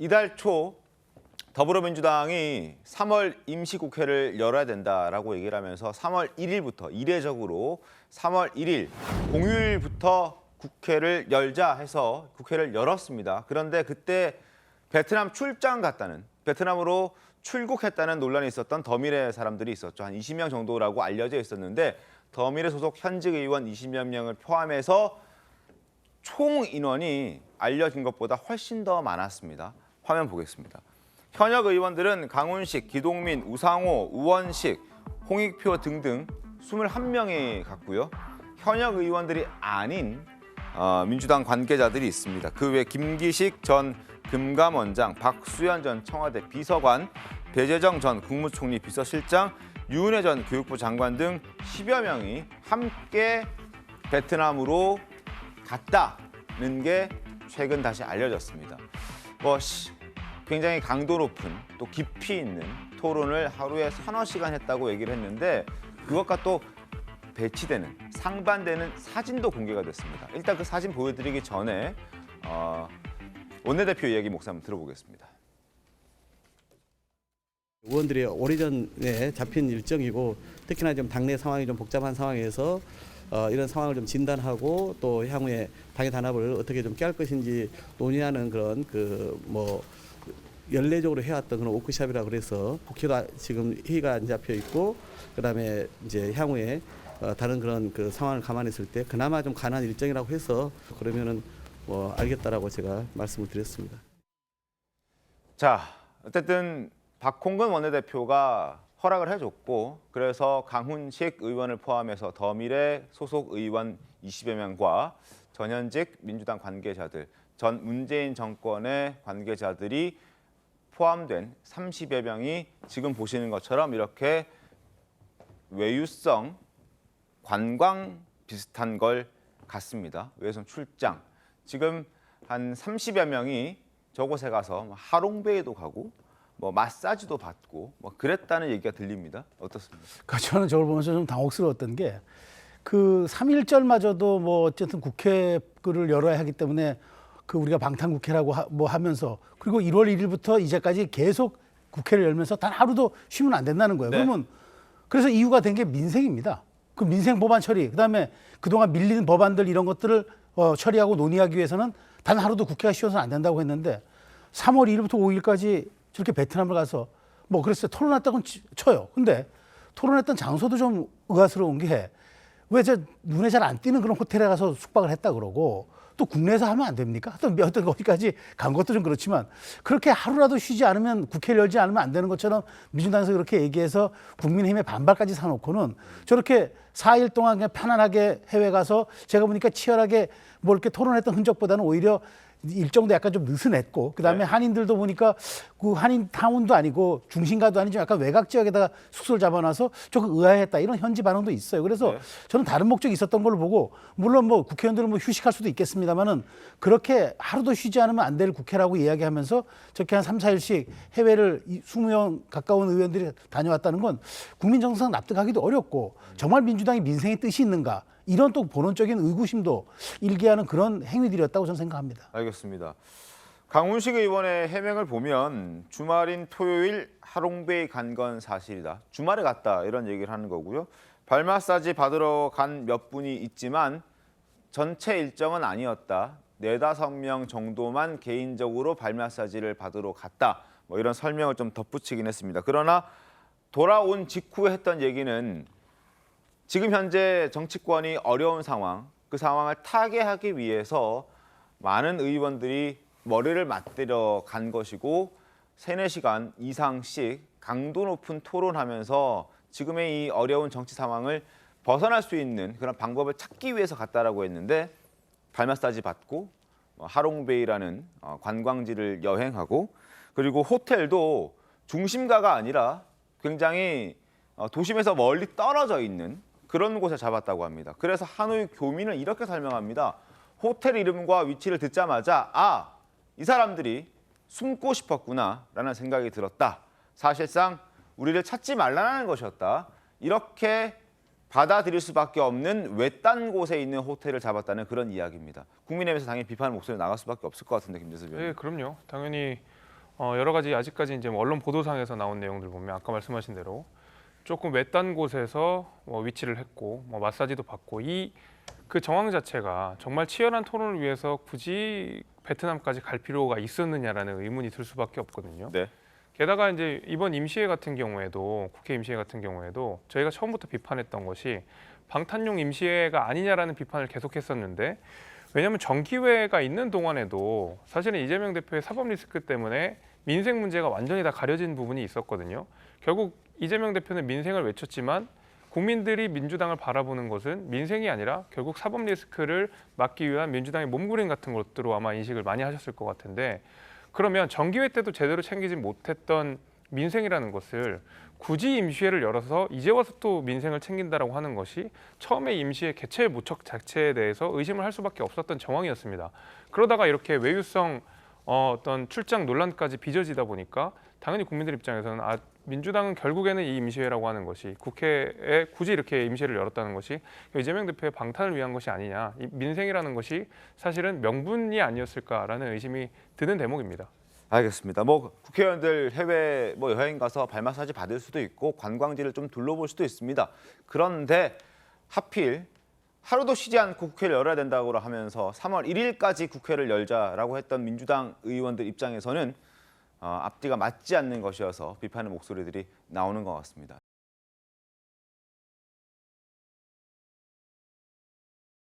이달 초 더불어민주당이 3월 임시국회를 열어야 된다라고 얘기를 하면서 3월 1일부터 이례적으로 3월 1일 공휴일부터 국회를 열자 해서 국회를 열었습니다. 그런데 그때 베트남 출장 갔다는, 베트남으로 출국했다는 논란이 있었던 더미래 사람들이 있었죠. 한 20명 정도라고 알려져 있었는데 더미래 소속 현직 의원 20여 명을 포함해서 총 인원이 알려진 것보다 훨씬 더 많았습니다. 화면 보겠습니다. 현역 의원들은 강훈식, 기동민, 우상호, 우원식, 홍익표 등등 21명이 갔고요. 현역 의원들이 아닌 민주당 관계자들이 있습니다. 그 외 김기식 전 금감원장, 박수현 전 청와대 비서관, 배재정 전 국무총리 비서실장, 유은혜 전 교육부 장관 등 10여 명이 함께 베트남으로 갔다는 게 최근 다시 알려졌습니다. 굉장히 강도 높은 또 깊이 있는 토론을 하루에 서너 시간 했다고 얘기를 했는데 그것과 또 배치되는 상반되는 사진도 공개가 됐습니다. 일단 그 사진 보여드리기 전에 원내대표 이야기 목사 한번 들어보겠습니다. 의원들이 오래전에 잡힌 일정이고 특히나 좀 당내 상황이 좀 복잡한 상황에서 이런 상황을 좀 진단하고 또 향후에 당의 단합을 어떻게 좀 깨할 것인지 논의하는 그런 연례적으로 해왔던 그런 워크숍이라 그래서 국회도 지금 회의가 안 잡혀 있고 그다음에 이제 향후에 다른 그런 그 상황을 감안했을 때 그나마 좀 가능한 일정이라고 해서 그러면은 알겠다라고 제가 말씀을 드렸습니다. 자, 어쨌든 박홍근 원내대표가 허락을 해줬고 그래서 강훈식 의원을 포함해서 더미래 소속 의원 20여 명과 전현직 민주당 관계자들, 전 문재인 정권의 관계자들이 포함된 30여 명이 지금 보시는 것처럼 이렇게 외유성 관광 비슷한 걸 갔습니다. 외유성 출장. 지금 한 30여 명이 저곳에 가서 하롱베이도 가고 마사지도 받고 그랬다는 얘기가 들립니다. 어떻습니까? 그러니까 저는 저걸 보면서 좀 당혹스러웠던 게 그 3.1절마저도 어쨌든 국회를 열어야 하기 때문에 그 우리가 방탄국회라고 하면서 그리고 1월 1일부터 이제까지 계속 국회를 열면서 단 하루도 쉬면 안 된다는 거예요. 네. 그러면 그래서 이유가 된 게 민생입니다. 그 민생 법안 처리, 그다음에 그동안 밀리는 법안들 이런 것들을 처리하고 논의하기 위해서는 단 하루도 국회가 쉬어서는 안 된다고 했는데 3월 2일부터 5일까지 저렇게 베트남을 가서 그랬어요. 토론했다고는 쳐요. 근데 토론했던 장소도 좀 의아스러운 게 왜 눈에 잘 안 띄는 그런 호텔에 가서 숙박을 했다 그러고 또 국내에서 하면 안 됩니까? 어떤 거기까지 간 것도 좀 그렇지만 그렇게 하루라도 쉬지 않으면 국회를 열지 않으면 안 되는 것처럼 민주당에서 그렇게 얘기해서 국민의힘의 반발까지 사놓고는 저렇게 4일 동안 그냥 편안하게 해외 가서 제가 보니까 치열하게 이렇게 토론했던 흔적보다는 오히려 일정도 약간 좀 느슨했고 그다음에 네. 한인들도 보니까 그 한인 타운도 아니고 중심가도 아니고 약간 외곽 지역에다가 숙소를 잡아놔서 조금 의아했다 이런 현지 반응도 있어요. 그래서 네. 저는 다른 목적이 있었던 걸로 보고 물론 국회의원들은 휴식할 수도 있겠습니다만은 그렇게 하루도 쉬지 않으면 안 될 국회라고 이야기하면서 저렇게 한 3, 4일씩 해외를 20명 가까운 의원들이 다녀왔다는 건 국민 정서상 납득하기도 어렵고 정말 민주당이 민생의 뜻이 있는가 이런 또 본원적인 의구심도 일기하는 그런 행위들이었다고 저는 생각합니다. 알겠습니다. 강훈식 의원의 해명을 보면 주말인 토요일 하롱베이 간 건 사실이다. 주말에 갔다 이런 얘기를 하는 거고요. 발 마사지 받으러 간 몇 분이 있지만 전체 일정은 아니었다. 4~5명 정도만 개인적으로 발 마사지를 받으러 갔다. 이런 설명을 좀 덧붙이긴 했습니다. 그러나 돌아온 직후에 했던 얘기는 지금 현재 정치권이 어려운 상황, 그 상황을 타개하기 위해서 많은 의원들이 머리를 맞대려 간 것이고 3~4시간 이상씩 강도 높은 토론하면서 지금의 이 어려운 정치 상황을 벗어날 수 있는 그런 방법을 찾기 위해서 갔다라고 했는데 발 마사지 받고 하롱베이라는 관광지를 여행하고 그리고 호텔도 중심가가 아니라 굉장히 도심에서 멀리 떨어져 있는 그런 곳에 잡았다고 합니다. 그래서 하노이 교민은 이렇게 설명합니다. 호텔 이름과 위치를 듣자마자 이 사람들이 숨고 싶었구나라는 생각이 들었다. 사실상 우리를 찾지 말라는 것이었다. 이렇게 받아들일 수밖에 없는 외딴 곳에 있는 호텔을 잡았다는 그런 이야기입니다. 국민의힘에서 당연히 비판 목소리 나갈 수밖에 없을 것 같은데 김재섭 의원님. 네, 그럼요. 당연히 여러 가지 아직까지 이제 언론 보도상에서 나온 내용들 보면 아까 말씀하신 대로 조금 외딴 곳에서 위치를 했고 마사지도 받고 그 정황 자체가 정말 치열한 토론을 위해서 굳이 베트남까지 갈 필요가 있었느냐라는 의문이 들 수밖에 없거든요. 네. 게다가 이제 이번 임시회 같은 경우에도 국회 임시회 같은 경우에도 저희가 처음부터 비판했던 것이 방탄용 임시회가 아니냐라는 비판을 계속했었는데 왜냐하면 정기회가 있는 동안에도 사실은 이재명 대표의 사법 리스크 때문에 민생 문제가 완전히 다 가려진 부분이 있었거든요. 결국 이재명 대표는 민생을 외쳤지만 국민들이 민주당을 바라보는 것은 민생이 아니라 결국 사법 리스크를 막기 위한 민주당의 몸부림 같은 것들로 아마 인식을 많이 하셨을 것 같은데 그러면 정기회 때도 제대로 챙기지 못했던 민생이라는 것을 굳이 임시회를 열어서 이제 와서 또 민생을 챙긴다라고 하는 것이 처음에 임시회 개최 모척 자체에 대해서 의심을 할 수밖에 없었던 정황이었습니다. 그러다가 이렇게 외유성 어떤 출장 논란까지 빚어지다 보니까 당연히 국민들 입장에서는 민주당은 결국에는 이 임시회라고 하는 것이 국회에 굳이 이렇게 임시회를 열었다는 것이 이재명 대표의 방탄을 위한 것이 아니냐, 이 민생이라는 것이 사실은 명분이 아니었을까라는 의심이 드는 대목입니다. 알겠습니다. 국회의원들 해외 여행 가서 발 마사지 받을 수도 있고 관광지를 좀 둘러볼 수도 있습니다. 그런데 하필 하루도 쉬지 않고 국회를 열어야 된다고 하면서 3월 1일까지 국회를 열자라고 했던 민주당 의원들 입장에서는 앞뒤가 맞지 않는 것이어서 비판의 목소리들이 나오는 것 같습니다.